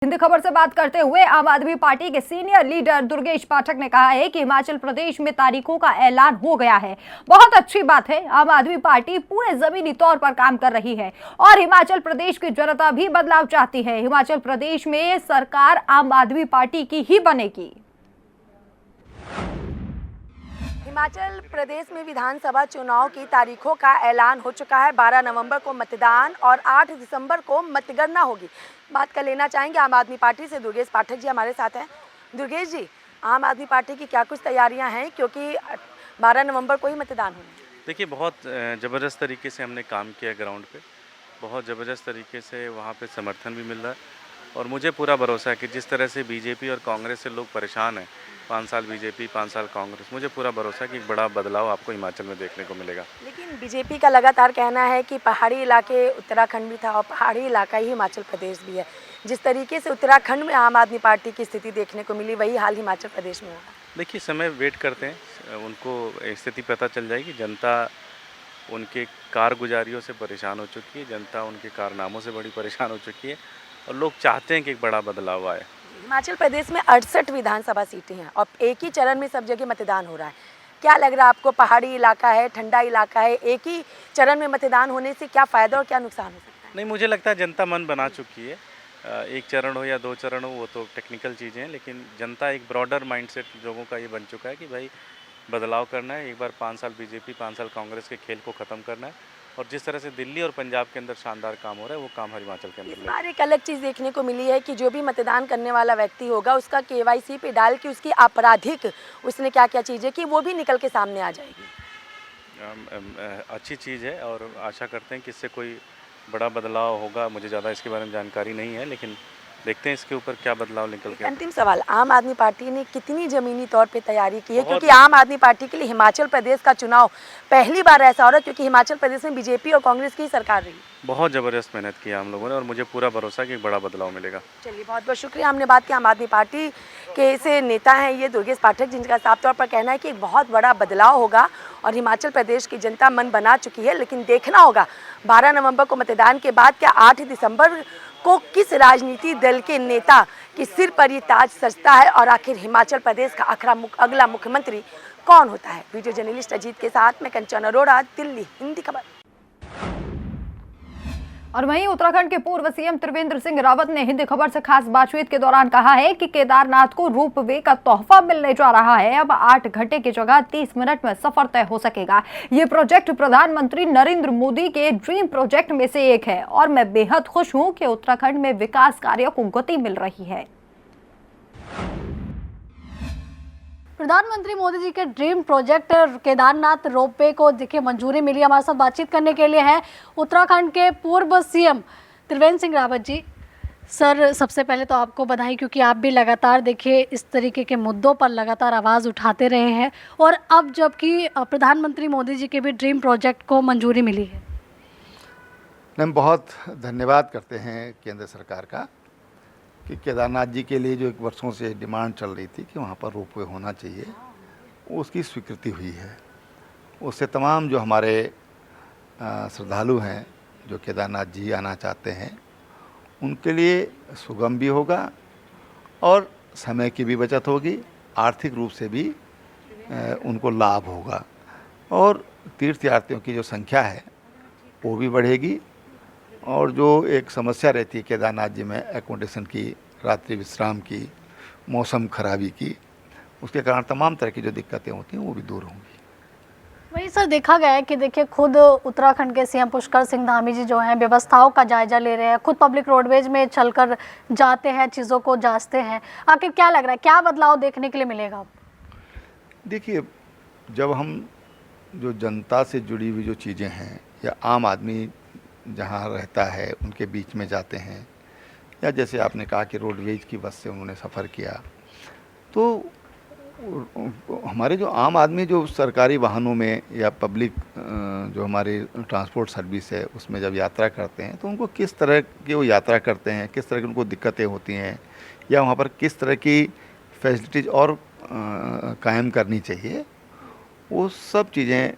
हिंदी खबर से बात करते हुए आम आदमी पार्टी के सीनियर लीडर दुर्गेश पाठक ने कहा है कि हिमाचल प्रदेश में तारीखों का ऐलान हो गया है। बहुत अच्छी बात है। आम आदमी पार्टी पूरे जमीनी तौर पर काम कर रही है और हिमाचल प्रदेश की जनता भी बदलाव चाहती है। हिमाचल प्रदेश में सरकार आम आदमी पार्टी की ही बनेगी। हिमाचल प्रदेश में विधानसभा चुनाव की तारीखों का ऐलान हो चुका है। 12 नवंबर को मतदान और 8 दिसंबर को मतगणना होगी। बात कर लेना चाहेंगे आम आदमी पार्टी से। दुर्गेश पाठक जी हमारे साथ हैं। दुर्गेश जी, आम आदमी पार्टी की क्या कुछ तैयारियां हैं, क्योंकि 12 नवंबर को ही मतदान होना है? देखिए, बहुत ज़बरदस्त तरीके से हमने काम किया ग्राउंड पे। बहुत ज़बरदस्त तरीके से वहाँ पे समर्थन भी मिल रहा है और मुझे पूरा भरोसा है कि जिस तरह से बीजेपी और कांग्रेस से लोग परेशान हैं, 5 साल बीजेपी 5 साल कांग्रेस, मुझे पूरा भरोसा है कि एक बड़ा बदलाव आपको हिमाचल में देखने को मिलेगा। लेकिन बीजेपी का लगातार कहना है कि पहाड़ी इलाके उत्तराखंड भी था और पहाड़ी इलाका ही हिमाचल प्रदेश भी है। जिस तरीके से उत्तराखंड में आम आदमी पार्टी की स्थिति देखने को मिली, वही हाल हिमाचल प्रदेश में होगा। देखिए, समय वेट करते हैं, उनको स्थिति पता चल जाएगी। जनता उनके कारगुजारियों से परेशान हो चुकी है, जनता उनके कारनामों से बड़ी परेशान हो चुकी है और लोग चाहते हैं कि एक बड़ा बदलाव आए। हिमाचल प्रदेश में 68 विधानसभा सीटें हैं और एक ही चरण में सब जगह मतदान हो रहा है। क्या लग रहा है आपको? पहाड़ी इलाका है, ठंडा इलाका है, एक ही चरण में मतदान होने से क्या फ़ायदा और क्या नुकसान हो सकता है? नहीं, मुझे लगता है जनता मन बना चुकी है। एक चरण हो या 2 चरण हो, वो तो टेक्निकल चीज़ें हैं, लेकिन जनता एक ब्रॉडर माइंडसेट लोगों का ये बन चुका है कि भाई बदलाव करना है। एक बार 5 साल बीजेपी 5 साल कांग्रेस के खेल को ख़त्म करना है और जिस तरह से दिल्ली और पंजाब के अंदर शानदार काम हो रहा है, वो काम हिमाचल के अंदर। इस बार एक अलग चीज़ देखने को मिली है कि जो भी मतदान करने वाला व्यक्ति होगा, उसका KYC पे डाल के उसकी आपराधिक उसने क्या क्या चीज़ें की, वो भी निकल के सामने आ जाएगी। अच्छी चीज़ है और आशा करते हैं कि इससे कोई बड़ा बदलाव होगा। मुझे ज़्यादा इसके बारे में जानकारी नहीं है, लेकिन देखते हैं इसके ऊपर क्या बदलाव निकल के। अंतिम सवाल, आम आदमी पार्टी ने कितनी ज़मीनी तौर पे तैयारी की है? क्योंकि आम आदमी पार्टी के लिए हिमाचल प्रदेश का चुनाव पहली बार ऐसा हो रहा है, क्योंकि हिमाचल प्रदेश में बीजेपी और कांग्रेस की सरकार रही। बहुत ज़बरदस्त मेहनत की हम लोगों ने और मुझे पूरा भरोसा है कि एक बड़ा बदलाव मिलेगा। चलिए, बहुत बहुत शुक्रिया। हमने बात की आम आदमी पार्टी के से नेता हैं ये दुर्गेश पाठक, जिनका साफ तौर पर कहना है कि एक बहुत बड़ा बदलाव होगा और हिमाचल प्रदेश की जनता मन बना चुकी है। लेकिन देखना होगा 12 नवंबर को मतदान के बाद क्या 8 दिसंबर को किस राजनीति दल के नेता के सिर पर ये ताज सजता है और आखिर हिमाचल प्रदेश का अगला मुख्यमंत्री कौन होता है। वीडियो जर्नलिस्ट अजीत के साथ मैं कंचन अरोड़ा, दिल्ली, हिंदी खबर। और वहीं उत्तराखंड के पूर्व सीएम त्रिवेंद्र सिंह रावत ने हिंदी खबर से खास बातचीत के दौरान कहा है कि केदारनाथ को रोपवे का तोहफा मिलने जा रहा है। अब 8 घंटे की जगह 30 मिनट में सफर तय हो सकेगा। ये प्रोजेक्ट प्रधानमंत्री नरेंद्र मोदी के ड्रीम प्रोजेक्ट में से एक है और मैं बेहद खुश हूं कि उत्तराखंड में विकास कार्यों को गति मिल रही है। प्रधानमंत्री मोदी जी के ड्रीम प्रोजेक्ट केदारनाथ रोपवे को देखिए मंजूरी मिली। हमारे साथ बातचीत करने के लिए है उत्तराखंड के पूर्व सीएम त्रिवेंद्र सिंह रावत जी। सर, सबसे पहले तो आपको बधाई, क्योंकि आप भी लगातार देखिए इस तरीके के मुद्दों पर लगातार आवाज़ उठाते रहे हैं और अब जबकि प्रधानमंत्री मोदी जी के भी ड्रीम प्रोजेक्ट को मंजूरी मिली है। हम बहुत धन्यवाद करते हैं केंद्र सरकार का कि केदारनाथ जी के लिए जो एक वर्षों से डिमांड चल रही थी कि वहाँ पर रोपवे होना चाहिए, उसकी स्वीकृति हुई है। उससे तमाम जो हमारे श्रद्धालु हैं जो केदारनाथ जी आना चाहते हैं, उनके लिए सुगम भी होगा और समय की भी बचत होगी, आर्थिक रूप से भी उनको लाभ होगा और तीर्थयात्रियों की जो संख्या है वो भी बढ़ेगी। और जो एक समस्या रहती है केदारनाथ जी में एकोमोडेशन की, रात्रि विश्राम की, मौसम खराबी की, उसके कारण तमाम तरह की जो दिक्कतें होती हैं वो भी दूर होंगी। वही सर, देखा गया है कि देखिए खुद उत्तराखंड के सीएम पुष्कर सिंह धामी जी जो हैं व्यवस्थाओं का जायजा ले रहे हैं, खुद पब्लिक रोडवेज में चलकर जाते हैं, चीज़ों को जांचते हैं। आखिर क्या लग रहा है, क्या बदलाव देखने के लिए मिलेगा? देखिए, जब हम जो जनता से जुड़ी हुई जो चीज़ें हैं या आम आदमी जहाँ रहता है उनके बीच में जाते हैं, या जैसे आपने कहा कि रोडवेज की बस से उन्होंने सफ़र किया, तो हमारे जो आम आदमी जो सरकारी वाहनों में या पब्लिक जो हमारी ट्रांसपोर्ट सर्विस है उसमें जब यात्रा करते हैं तो उनको किस तरह की वो यात्रा करते हैं, किस तरह की उनको दिक्कतें होती हैं या वहाँ पर किस तरह की फैसिलिटीज़ और कायम करनी चाहिए, वो सब चीज़ें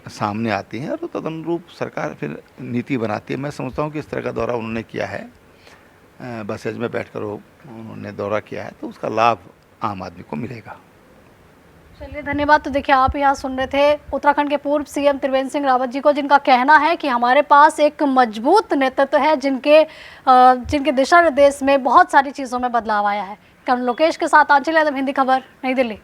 सामने आती हैं और तदनुरूप सरकार फिर नीति बनाती है। मैं समझता हूँ कि इस तरह का दौरा उन्होंने किया है बसेज में बैठकर उन्होंने दौरा किया है, तो उसका लाभ आम आदमी को मिलेगा। चलिए धन्यवाद। तो देखिए, आप यहाँ सुन रहे थे उत्तराखंड के पूर्व सीएम त्रिवेंद्र सिंह रावत जी को, जिनका कहना है कि हमारे पास एक मजबूत नेतृत्व है जिनके दिशा निर्देश में बहुत सारी चीज़ों में बदलाव आया है। कर्नल लोकेश के साथ आंचल यादव, हिंदी खबर, नई दिल्ली।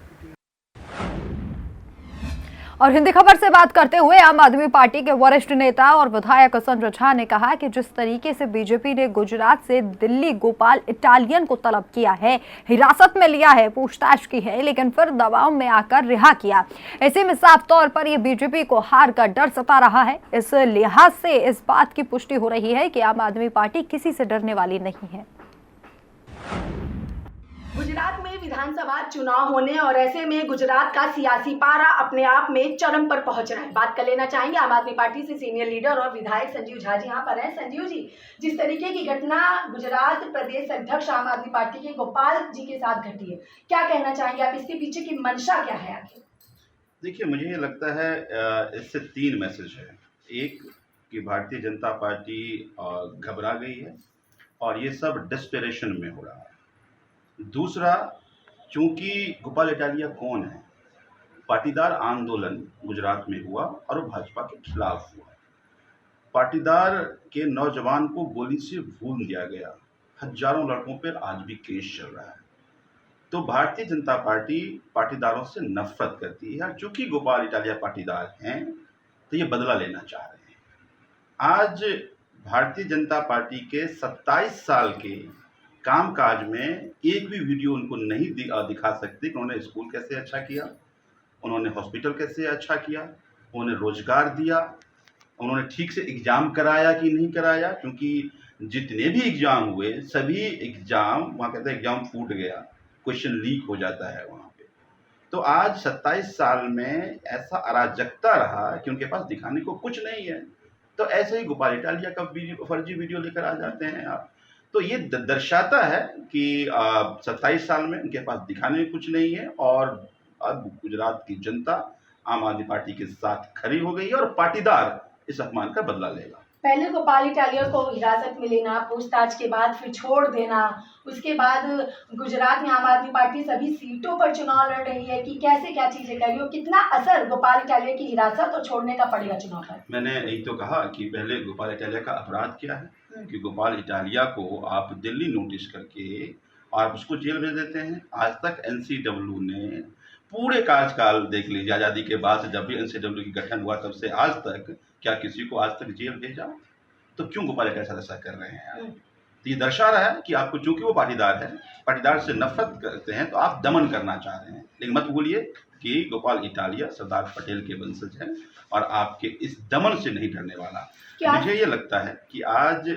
और हिंदी खबर से बात करते हुए आम आदमी पार्टी के वरिष्ठ नेता और विधायक संजय झा ने कहा कि जिस तरीके से बीजेपी ने गुजरात से दिल्ली गोपाल इटालियन को तलब किया है, हिरासत में लिया है, पूछताछ की है, लेकिन फिर दबाव में आकर रिहा किया, ऐसे में साफ तौर पर ये बीजेपी को हार का डर सता रहा है। इस लिहाज से इस बात की पुष्टि हो रही है कि आम आदमी पार्टी किसी से डरने वाली नहीं है। गुजरात में विधानसभा चुनाव होने और ऐसे में गुजरात का सियासी पारा अपने आप में चरम पर पहुंच रहा है। बात कर लेना चाहेंगे आम आदमी पार्टी से सीनियर लीडर और विधायक संजीव झा जी यहाँ पर हैं। संजीव जी, जिस तरीके की घटना गुजरात प्रदेश अध्यक्ष आम आदमी पार्टी के गोपाल जी के साथ घटी है, क्या कहना चाहेंगे आप? इसके पीछे की मंशा क्या है आखिर? देखिए, मुझे ये लगता है इससे 3 मैसेज है। एक कि भारतीय जनता पार्टी घबरा गई है और ये सब डिस्पेरेशन में हो रहा है। दूसरा, चूंकि गोपाल इटालिया कौन है, पाटीदार आंदोलन गुजरात में हुआ और वो भाजपा के खिलाफ हुआ। पाटीदार के नौजवान को गोली से भून दिया गया, हजारों लड़कों पर आज भी केस चल रहा है। तो भारतीय जनता पार्टी पाटीदारों से नफरत करती है। चूंकि गोपाल इटालिया पाटीदार हैं तो ये बदला लेना चाह रहे हैं। आज भारतीय जनता पार्टी के 27 साल के कामकाज में एक भी वीडियो उनको नहीं दिखा सकते कि उन्होंने स्कूल कैसे अच्छा किया, उन्होंने हॉस्पिटल कैसे अच्छा किया, उन्होंने रोजगार दिया, उन्होंने ठीक से एग्ज़ाम कराया कि नहीं कराया। क्योंकि जितने भी एग्ज़ाम हुए सभी एग्ज़ाम, वहाँ कहते हैं एग्ज़ाम फूट गया, क्वेश्चन लीक हो जाता है वहाँ पे। तो आज 27 साल में ऐसा अराजकता रहा कि उनके पास दिखाने को कुछ नहीं है। तो ऐसे ही गोपाल इटालिया का फर्जी वीडियो लेकर आ जाते हैं आप। तो ये दर्शाता है कि 27 साल में उनके पास दिखाने कुछ नहीं है और अब गुजरात की जनता आम आदमी पार्टी के साथ खड़ी हो गई है और पाटीदार इस अपमान का बदला लेगा। पहले गोपाल इटालिया को हिरासत में लेना, पूछताछ के बाद फिर छोड़ देना, उसके बाद गुजरात में आम आदमी पार्टी सभी सीटों पर चुनाव लड़ रही है कि कैसे क्या चीजें करी हो, कितना असर गोपाल इटालिया की हिरासत और छोड़ने का पड़ेगा चुनाव पर? मैंने यही तो कहा कि पहले गोपाल इटालिया का अपराध क्या है कि गोपाल इटालिया को आप दिल्ली नोटिस करके और उसको जेल भेज देते हैं। आज तक NCW ने पूरे कार्यकाल देख लीजिए, आज़ादी के बाद से जब भी NCW की गठन हुआ तब से आज तक क्या किसी को आज तक जेल भेजा? तो क्यों गोपाल इटालिया ऐसा कर रहे हैं आप? तो ये दर्शा रहा है कि आपको, चूंकि वो पाटीदार है, पाटीदार से नफरत करते हैं, तो आप दमन करना चाह रहे हैं। लेकिन मत भूलिए कि गोपाल इटालिया सरदार पटेल के वंशज हैं और आपके इस दमन से नहीं डरने वाला। मुझे ये लगता है कि आज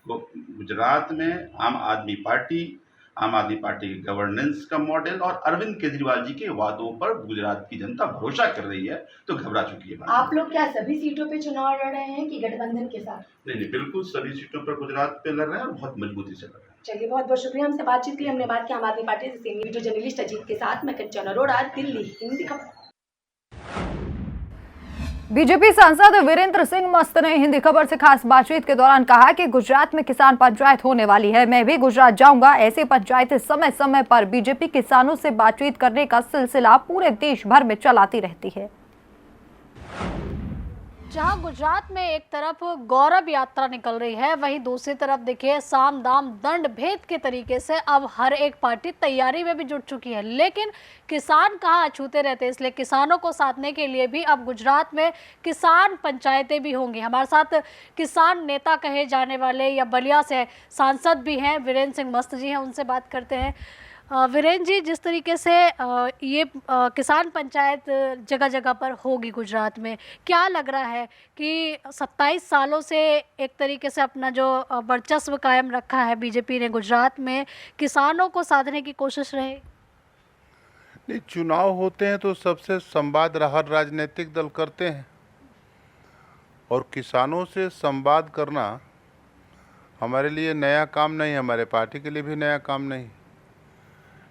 गुजरात में आम आदमी पार्टी के गवर्नेंस का मॉडल और अरविंद केजरीवाल जी के वादों पर गुजरात की जनता भरोसा कर रही है, तो घबरा चुकी है। आप लोग क्या सभी सीटों पे चुनाव लड़ रहे हैं कि गठबंधन के साथ? नहीं, बिल्कुल सभी सीटों पर गुजरात पे लड़ रहे हैं और बहुत मजबूती से लड़ रहे हैं। चलिए, बहुत बहुत शुक्रिया हमसे बातचीत के लिए। हमने बात की आम आदमी पार्टी से सीनियर वीडियो जर्नलिस्ट अजीत के साथ। मैं कंचन अरोड़ा, दिल्ली, हिंदी खबर। बीजेपी सांसद वीरेंद्र सिंह मस्त ने हिंदी खबर से खास बातचीत के दौरान कहा कि गुजरात में किसान पंचायत होने वाली है, मैं भी गुजरात जाऊंगा। ऐसी पंचायतें समय समय पर बीजेपी किसानों से बातचीत करने का सिलसिला पूरे देश भर में चलाती रहती है। जहां गुजरात में एक तरफ गौरव यात्रा निकल रही है, वहीं दूसरी तरफ देखिए साम दाम दंड भेद के तरीके से अब हर एक पार्टी तैयारी में भी जुट चुकी है। लेकिन किसान कहाँ अछूते रहते हैं, इसलिए किसानों को साधने के लिए भी अब गुजरात में किसान पंचायतें भी होंगी। हमारे साथ किसान नेता कहे जाने वाले या बलिया से सांसद भी हैं, वीरेंद्र सिंह मस्त जी हैं, उनसे बात करते हैं। वीरेंद्र जी, जिस तरीके से ये किसान पंचायत जगह जगह पर होगी गुजरात में, क्या लग रहा है कि 27 सालों से एक तरीके से अपना जो वर्चस्व कायम रखा है बीजेपी ने गुजरात में, किसानों को साधने की कोशिश रहे? नहीं, चुनाव होते हैं तो सबसे संवाद हर राजनीतिक दल करते हैं और किसानों से संवाद करना हमारे लिए नया काम नहीं, हमारे पार्टी के लिए भी नया काम नहीं।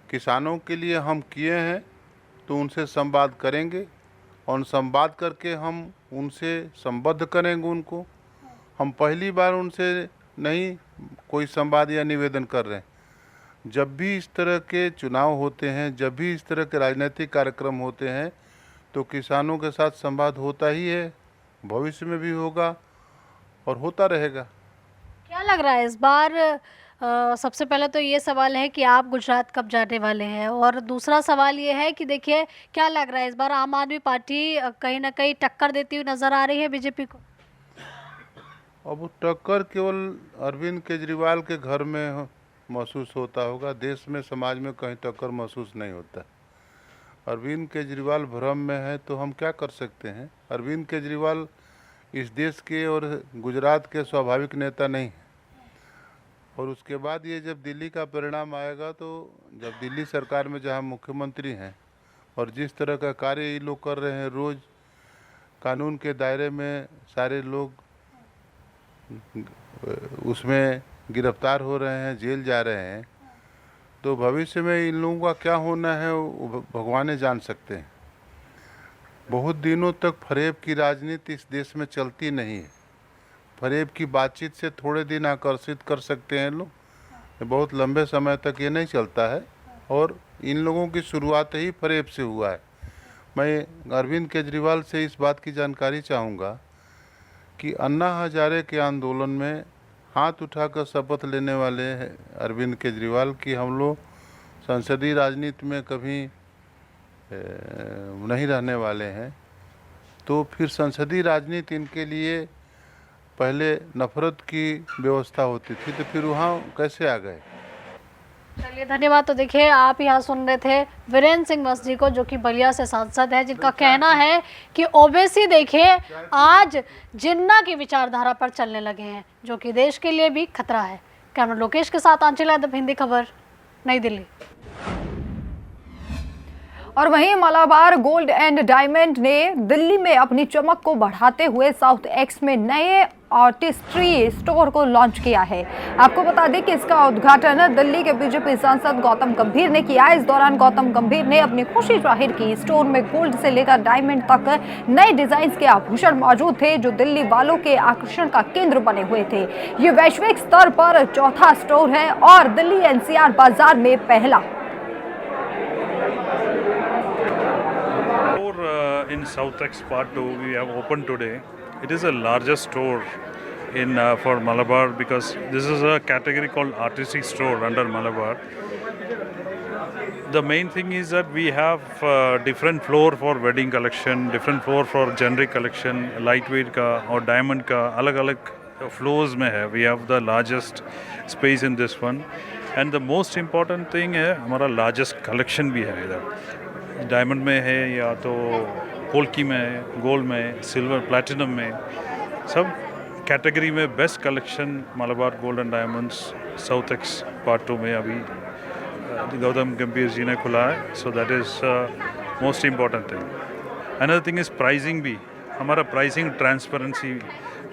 किसानों के लिए हम किए हैं तो उनसे संवाद करेंगे और संवाद करके हम उनसे संबद्ध करेंगे उनको। हम पहली बार उनसे नहीं कोई संवाद या निवेदन कर रहे हैं। जब भी इस तरह के चुनाव होते हैं, जब भी इस तरह के राजनीतिक कार्यक्रम होते हैं, तो किसानों के साथ संवाद होता ही है, भविष्य में भी होगा और होता रहेगा। क्या लग रहा है इस बार? सबसे पहले तो ये सवाल है कि आप गुजरात कब जाने वाले हैं, और दूसरा सवाल ये है कि देखिए क्या लग रहा है इस बार आम आदमी पार्टी कहीं ना कहीं टक्कर देती हुई नज़र आ रही है बीजेपी को? अब वो टक्कर केवल अरविंद केजरीवाल के घर में महसूस होता होगा, देश में समाज में कहीं टक्कर महसूस नहीं होता। अरविंद केजरीवाल भ्रम में है तो हम क्या कर सकते हैं। अरविंद केजरीवाल इस देश के और गुजरात के स्वाभाविक नेता नहीं हैं। और उसके बाद ये जब दिल्ली का परिणाम आएगा, तो जब दिल्ली सरकार में जहाँ मुख्यमंत्री हैं और जिस तरह का कार्य ये लोग कर रहे हैं, रोज़ कानून के दायरे में सारे लोग उसमें गिरफ्तार हो रहे हैं, जेल जा रहे हैं, तो भविष्य में इन लोगों का क्या होना है वो भगवान जान सकते हैं। बहुत दिनों तक फरेब की राजनीति इस देश में चलती नहीं है। फरेब की बातचीत से थोड़े दिन आकर्षित कर सकते हैं लोग, बहुत लंबे समय तक ये नहीं चलता है, और इन लोगों की शुरुआत ही फरेब से हुआ है। मैं अरविंद केजरीवाल से इस बात की जानकारी चाहूँगा कि अन्ना हजारे के आंदोलन में हाथ उठाकर शपथ लेने वाले हैं अरविंद केजरीवाल की हम लोग संसदीय राजनीति में कभी नहीं रहने वाले हैं, तो फिर संसदीय राजनीति इनके लिए पहले नफरत की व्यवस्था होती थी, तो फिर वहाँ कैसे आ गए। चलिए धन्यवाद। तो देखिए आप यहाँ सुन रहे थे वीरेंद्र सिंह मस्त जी को, जो कि बलिया से सांसद है, जिनका कहना है कि ओवैसी देखिए आज जिन्ना की विचारधारा पर चलने लगे हैं, जो कि देश के लिए भी खतरा है। कैमरा लोकेश के साथ आंचल यादव, हिंदी खबर, नई दिल्ली। और वहीं मलाबार गोल्ड एंड डायमंड ने दिल्ली में अपनी चमक को बढ़ाते हुए साउथ एक्स में नए आर्टिस्ट्री स्टोर को लॉन्च किया है। आपको बता दें कि इसका उद्घाटन दिल्ली के बीजेपी सांसद गौतम गंभीर ने किया। इस दौरान गौतम गंभीर ने अपनी खुशी जाहिर की। स्टोर में गोल्ड से लेकर डायमंड तक नए डिजाइन के आभूषण मौजूद थे, जो दिल्ली वालों के आकर्षण का केंद्र बने हुए थे। ये वैश्विक स्तर पर चौथा स्टोर है और दिल्ली एनसीआर बाजार में पहला। In South X Part 2 we have opened today. It is the largest store in for Malabar, because this is a category called artistic store under Malabar. The main thing is that we have different floor for wedding collection, different floor for generic collection, lightweight का और diamond का अलग-अलग floors में है. We have the largest space in this one, and the most important thing है हमारा largest collection भी है इधर. डायमंड में है या तो पोल्की में, गोल्ड में, सिल्वर, प्लैटिनम में, सब कैटेगरी में best collection Malabar gold and diamonds south x part 2 में अभी गौतम गंभीर जी ने खुला है. So that is most important thing. Another thing is pricing भी. हमारा प्राइसिंग ट्रांसपेरेंसी,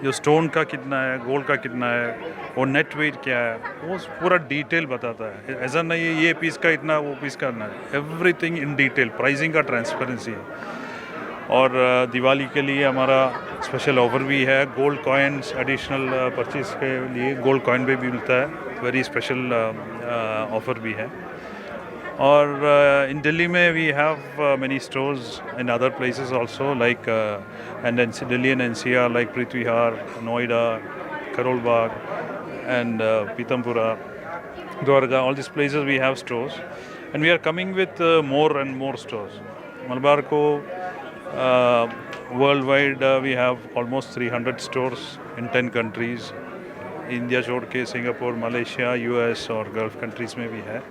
जो स्टोन का कितना है, गोल्ड का कितना है और नेट वेट क्या है, वो पूरा डिटेल बताता है. ऐसा नहीं है ये पीस का इतना, वो पीस का ना, एवरीथिंग इन डिटेल. प्राइसिंग का ट्रांसपेरेंसी है. और दिवाली के लिए हमारा स्पेशल ऑफर भी है. गोल्ड कॉइन्स एडिशनल परचेज के लिए गोल्ड कॉइन भी मिलता है. वेरी स्पेशल ऑफर भी है. और इन दिल्ली में we have many stores in other places also, like and then Delhi and NCR, like Prithvi Har, Noida, Karol Bagh, and Pitampura, Dwarka. All these places we have stores, and we are coming with more and more stores. Malabar ko worldwide we have almost 300 stores in 10 countries. India छोड़ के Singapore, Malaysia, US और gulf countries में भी है.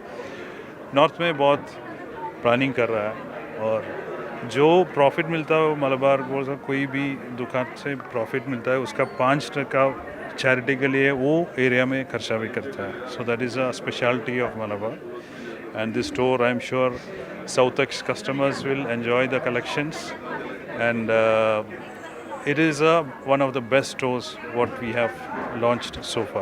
North में बहुत planning कर रहा है, और जो प्रॉफिट मिलता है वो मलाबार गोल्ड का कोई भी दुकान से प्रॉफिट मिलता है उसका 5% चैरिटी के लिए वो एरिया में खर्चा भी करता है. So that is a speciality of Malabar. And this store I am sure south x customers will enjoy the collections, and it is one of the best stores what we have launched so far.